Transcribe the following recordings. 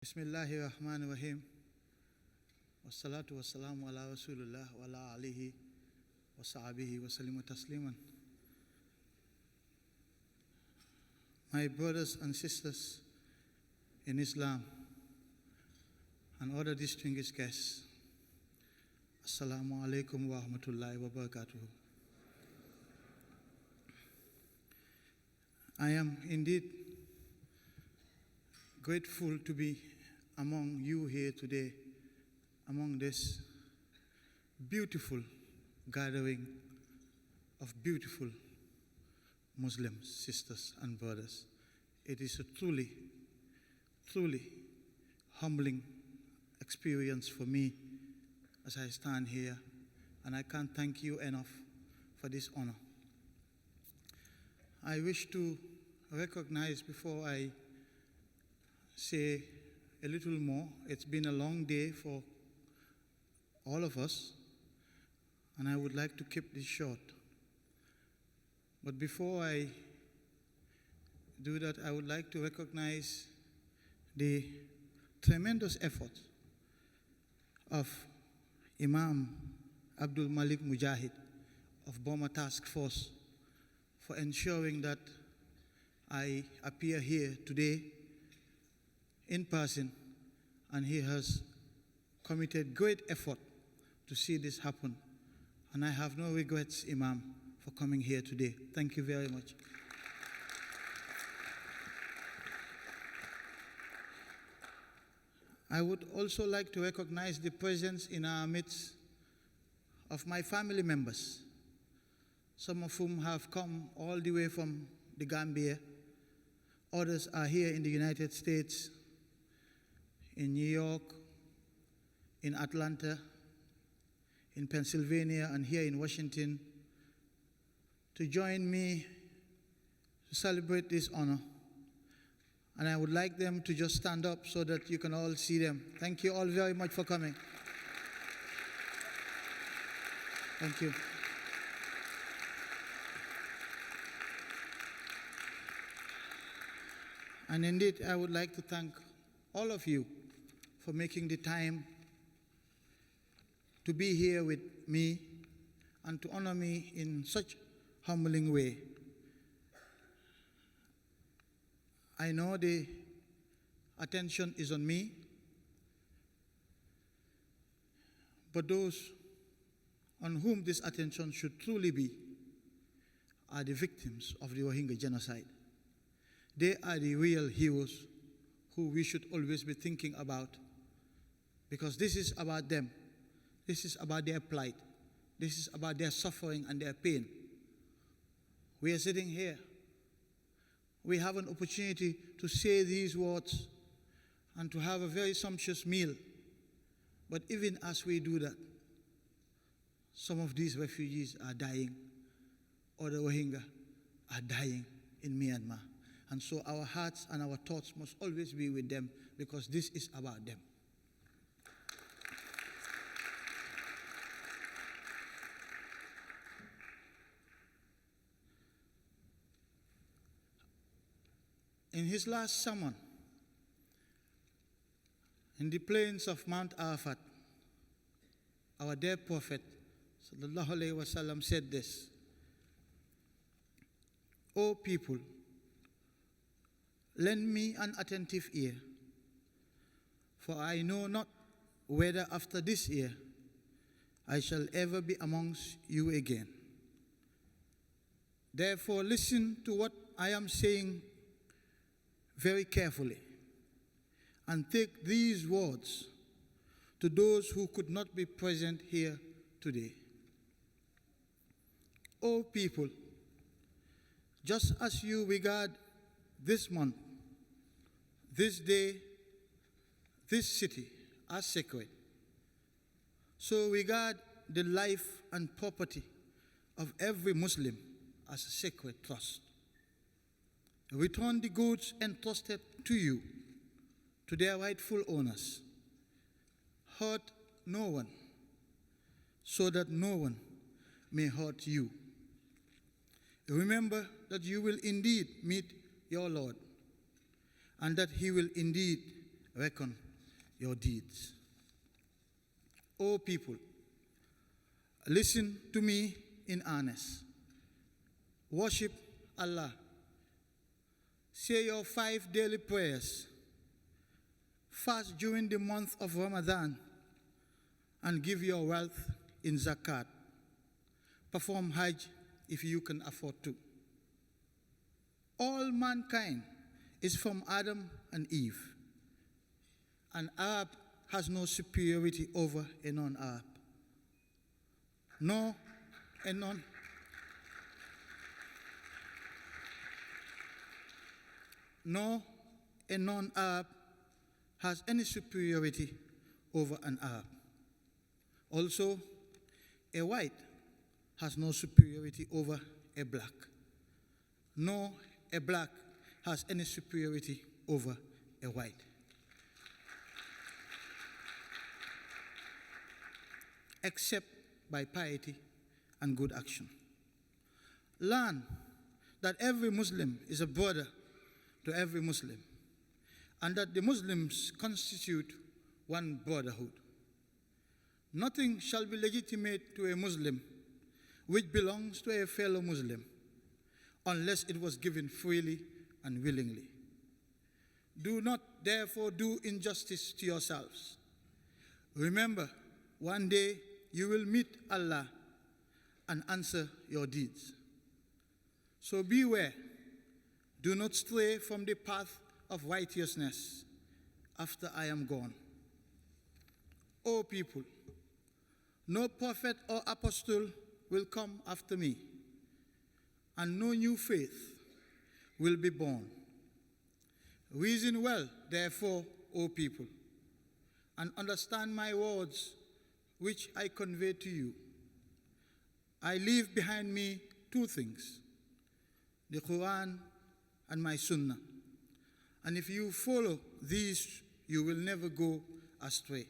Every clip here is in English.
Bismillahirrahmanirrahim. Wassalatu wassalamu ala Rasulullah wa ala alihi wa sahbihi wa sallimu tasliman. My brothers and sisters in Islam and other distinguished guests, Assalamu alaikum wa rahmatullahi wa barakatuh. I am indeed grateful to be among you here today, among this beautiful gathering of beautiful Muslim sisters and brothers. It is a truly, truly humbling experience for me as I stand here, and I can't thank you enough for this honor. I wish to recognize, before I say a little more, it's been a long day for all of us, and I would like to keep this short. But before I do that, I would like to recognize the tremendous effort of Imam Abdul Malik Mujahid of Burma Task Force for ensuring that I appear here today in person, and he has committed great effort to see this happen. And I have no regrets, Imam, for coming here today. Thank you very much. I would also like to recognize the presence in our midst of my family members, some of whom have come all the way from the Gambia. Others are here in the United States, in New York, in Atlanta, in Pennsylvania, and here in Washington, to join me to celebrate this honor. And I would like them to just stand up so that you can all see them. Thank you all very much for coming. Thank you. And indeed, I would like to thank all of you for making the time to be here with me and to honor me in such humbling way. I know the attention is on me, but those on whom this attention should truly be are the victims of the Rohingya genocide. They are the real heroes who we should always be thinking about, because this is about them. This is about their plight. This is about their suffering and their pain. We are sitting here. We have an opportunity to say these words and to have a very sumptuous meal. But even as we do that, some of these refugees are dying, or the Rohingya are dying in Myanmar. And so our hearts and our thoughts must always be with them, because this is about them. In his last sermon, in the plains of Mount Arafat, our dear Prophet sallallahu alaihi wasallam said this: "O people, lend me an attentive ear, for I know not whether after this year I shall ever be amongst you again. Therefore listen to what I am saying very carefully, and take these words to those who could not be present here today. O people, just as you regard this month, this day, this city as sacred, so regard the life and property of every Muslim as a sacred trust. Return the goods entrusted to you to their rightful owners. Hurt no one, so that no one may hurt you. Remember that you will indeed meet your Lord, and that he will indeed reckon your deeds. O people, listen to me in earnest. Worship Allah. Say your 5 daily prayers. Fast during the month of Ramadan and give your wealth in zakat. Perform Hajj if you can afford to. All mankind is from Adam and Eve. An Arab has no superiority over a non-Arab. No, a non-Arab has any superiority over an Arab. Also, a white has no superiority over a black. No, a black has any superiority over a white. Except by piety and good action. Learn that every Muslim is a brother to every Muslim, and that the Muslims constitute one brotherhood. Nothing shall be legitimate to a Muslim which belongs to a fellow Muslim, unless it was given freely and willingly. Do not therefore do injustice to yourselves. Remember, one day you will meet Allah and answer your deeds. So beware, do not stray from the path of righteousness after I am gone. O people, no prophet or apostle will come after me, and no new faith will be born. Reason well, therefore, O people, and understand my words which I convey to you. I leave behind me 2 things, the Quran and my Sunnah. And if you follow these, you will never go astray.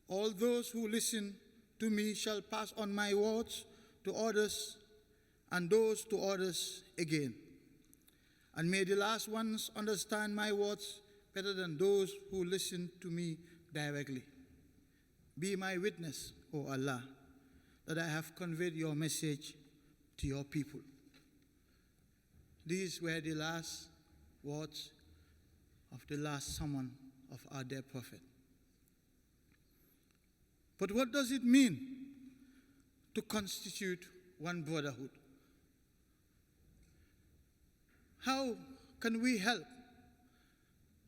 All those who listen to me shall pass on my words to others, and those to others again. And may the last ones understand my words better than those who listen to me directly. Be my witness, O Allah, that I have conveyed your message to your people. These were the last words of the last sermon of our dear prophet. But what does it mean to constitute one brotherhood? How can we help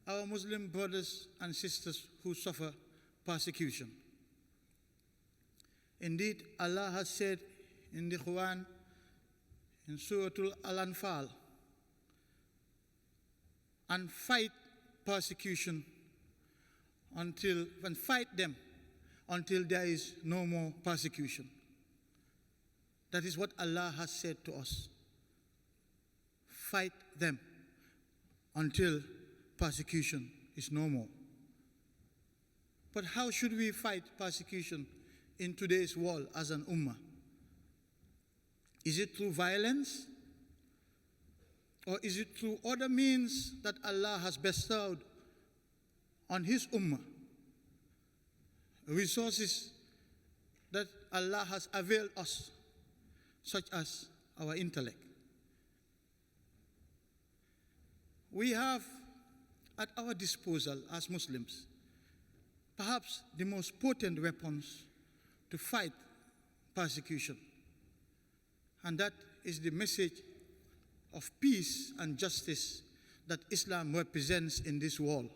our Muslim brothers and sisters who suffer persecution? Indeed, Allah has said in the Quran, in Surah Al-Anfal, and fight persecution and fight them until there is no more persecution. That is what Allah has said to us. Fight them until persecution is no more. But how should we fight persecution in today's world as an ummah? Is it through violence? Or is it through other means that Allah has bestowed on His ummah? Resources that Allah has availed us, such as our intellect. We have at our disposal as Muslims perhaps the most potent weapons to fight persecution, and that is the message of peace and justice that Islam represents in this world,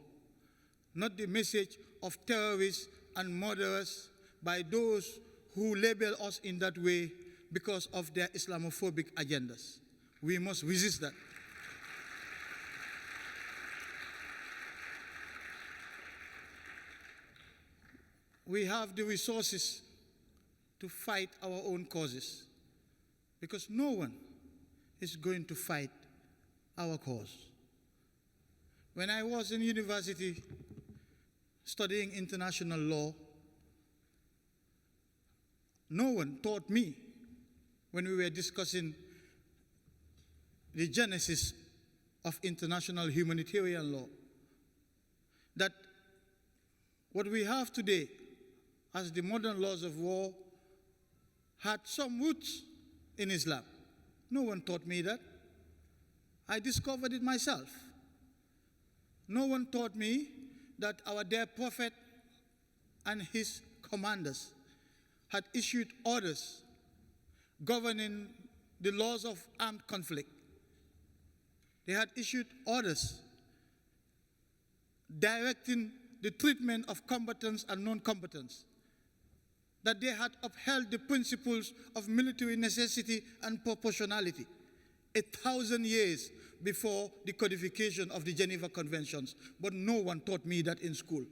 not the message of terrorists and murderers by those who label us in that way because of their Islamophobic agendas. We must resist that. We have the resources to fight our own causes, because no one is going to fight our cause. When I was in university studying international law, no one taught me, when we were discussing the genesis of international humanitarian law, that what we have today as the modern laws of war had some roots in Islam. No one taught me that. I discovered it myself. No one taught me that our dear prophet and his commanders had issued orders governing the laws of armed conflict. They had issued orders directing the treatment of combatants and non-combatants, that they had upheld the principles of military necessity and proportionality 1,000 years before the codification of the Geneva Conventions. But no one taught me that in school.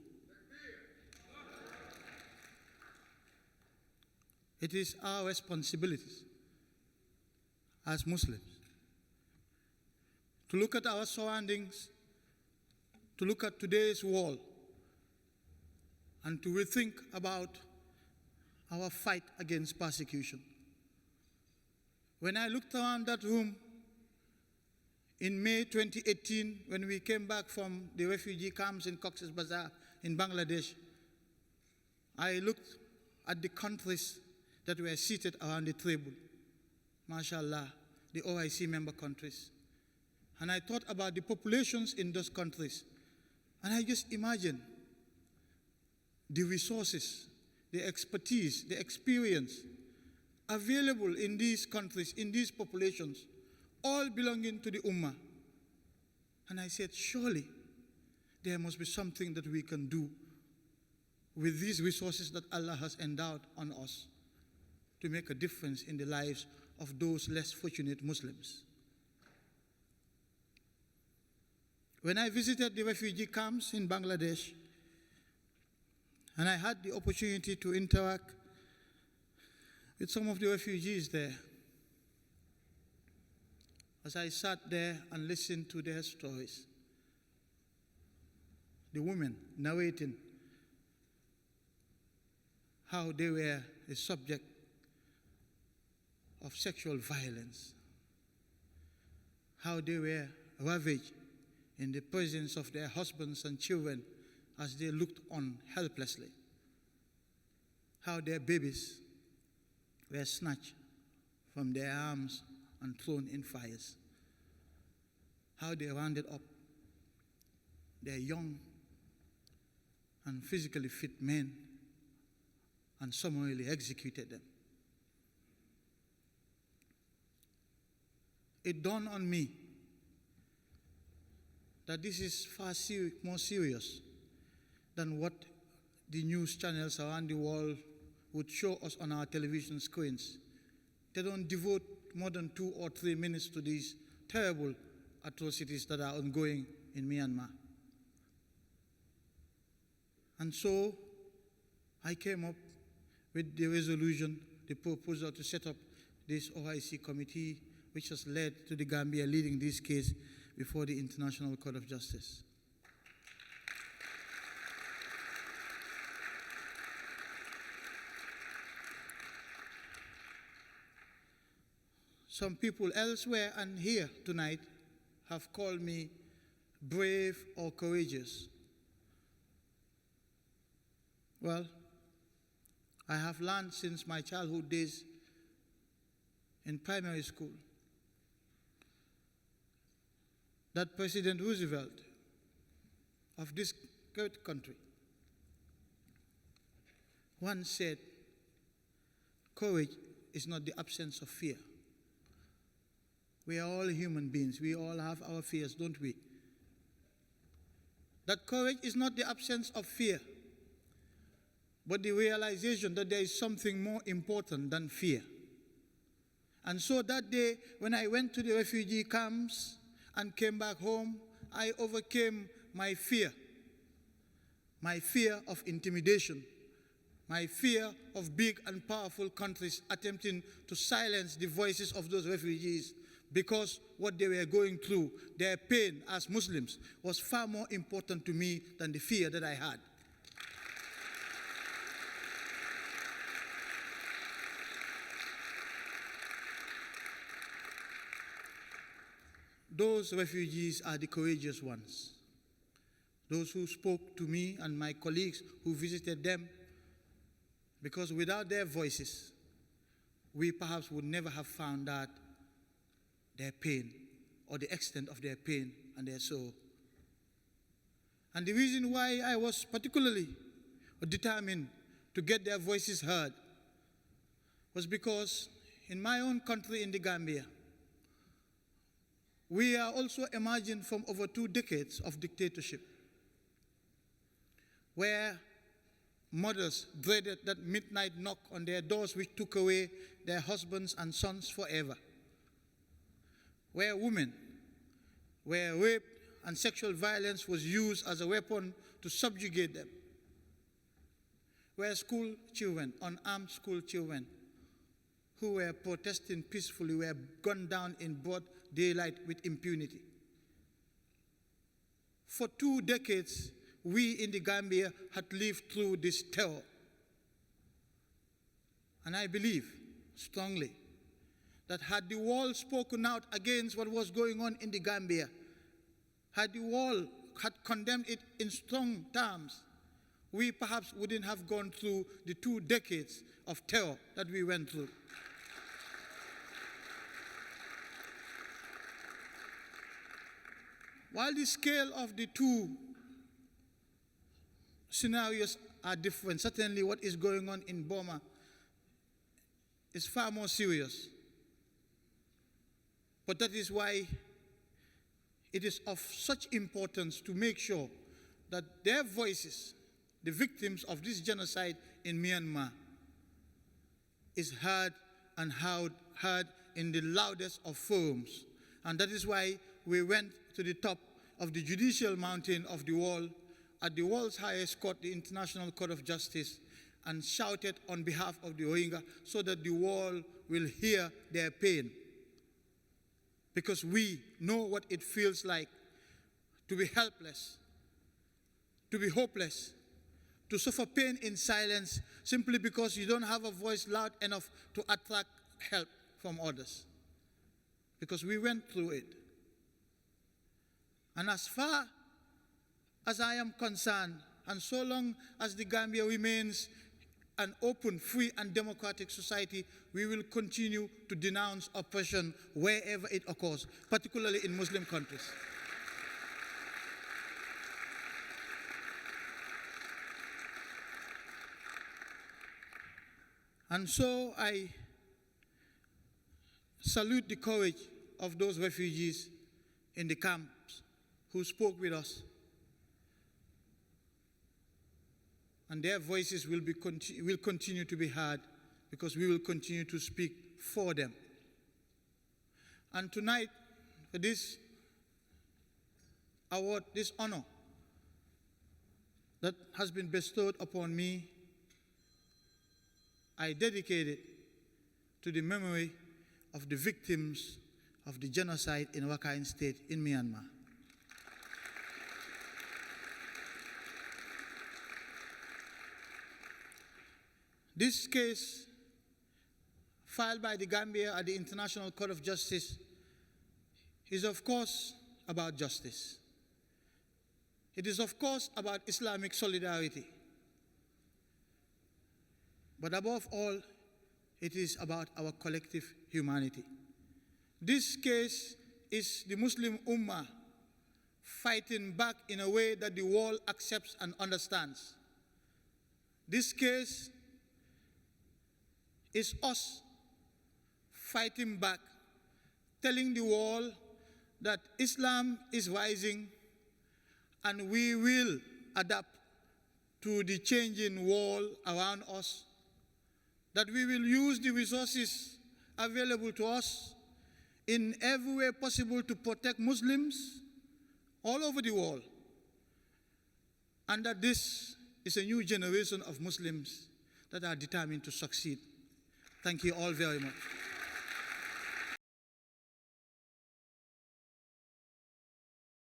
It is our responsibilities as Muslims to look at our surroundings, to look at today's world, and to rethink about our fight against persecution. When I looked around that room in May 2018, when we came back from the refugee camps in Cox's Bazar in Bangladesh, I looked at the countries that were seated around the table, mashallah, the OIC member countries. And I thought about the populations in those countries. And I just imagined the resources, the expertise, the experience available in these countries, in these populations, all belonging to the Ummah. And I said, surely there must be something that we can do with these resources that Allah has endowed on us to make a difference in the lives of those less fortunate Muslims. When I visited the refugee camps in Bangladesh, and I had the opportunity to interact with some of the refugees there, as I sat there and listened to their stories, the women narrating how they were the subject of sexual violence, how they were ravaged in the presence of their husbands and children as they looked on helplessly, how their babies were snatched from their arms and thrown in fires, how they rounded up their young and physically fit men and summarily executed them. It dawned on me that this is far more serious than what the news channels around the world would show us on our television screens. They don't devote more than 2 or 3 minutes to these terrible atrocities that are ongoing in Myanmar. And so I came up with the resolution, the proposal to set up this OIC committee, which has led to the Gambia leading this case before the International Court of Justice. Some people elsewhere and here tonight have called me brave or courageous. Well, I have learned since my childhood days in primary school that President Roosevelt of this great country once said, courage is not the absence of fear. We are all human beings. We all have our fears, don't we? That courage is not the absence of fear, but the realization that there is something more important than fear. And so that day, when I went to the refugee camps and came back home, I overcame my fear of intimidation, my fear of big and powerful countries attempting to silence the voices of those refugees, because what they were going through, their pain as Muslims, was far more important to me than the fear that I had. Those refugees are the courageous ones. those who spoke to me and my colleagues who visited them, because without their voices, we perhaps would never have found out their pain or the extent of their pain and their sorrow. And the reason why I was particularly determined to get their voices heard was because in my own country, in the Gambia, we are also emerging from over 2 decades of dictatorship, where mothers dreaded that midnight knock on their doors which took away their husbands and sons forever, where women were raped and sexual violence was used as a weapon to subjugate them, where school children, unarmed school children, who were protesting peacefully were gunned down in broad daylight with impunity. For 2 decades, we in the Gambia had lived through this terror. And I believe strongly that had the world spoken out against what was going on in the Gambia, had the world had condemned it in strong terms, we perhaps wouldn't have gone through the 2 decades of terror that we went through. While the scale of the 2 scenarios are different, certainly what is going on in Burma is far more serious. But that is why it is of such importance to make sure that their voices, the victims of this genocide in Myanmar, is heard and heard in the loudest of forums. And that is why we went to the top of the judicial mountain of the world, at the world's highest court, the International Court of Justice, and shouted on behalf of the Rohingya so that the world will hear their pain. Because we know what it feels like to be helpless, to be hopeless, to suffer pain in silence simply because you don't have a voice loud enough to attract help from others. Because we went through it. And as far as I am concerned, and so long as the Gambia remains an open, free, and democratic society, we will continue to denounce oppression wherever it occurs, particularly in Muslim countries. And so I salute the courage of those refugees in the camps who spoke with us. And their voices will continue to be heard because we will continue to speak for them. And tonight, for this award, this honor that has been bestowed upon me, I dedicate it to the memory of the victims of the genocide in Rakhine State in Myanmar. This case, filed by the Gambia at the International Court of Justice, is of course about justice. It is of course about Islamic solidarity. But above all, it is about our collective humanity. This case is the Muslim Ummah fighting back in a way that the world accepts and understands. This case is us fighting back, telling the world that Islam is rising and we will adapt to the changing world around us, that we will use the resources available to us in every way possible to protect Muslims all over the world, and that this is a new generation of Muslims that are determined to succeed. Thank you all very much.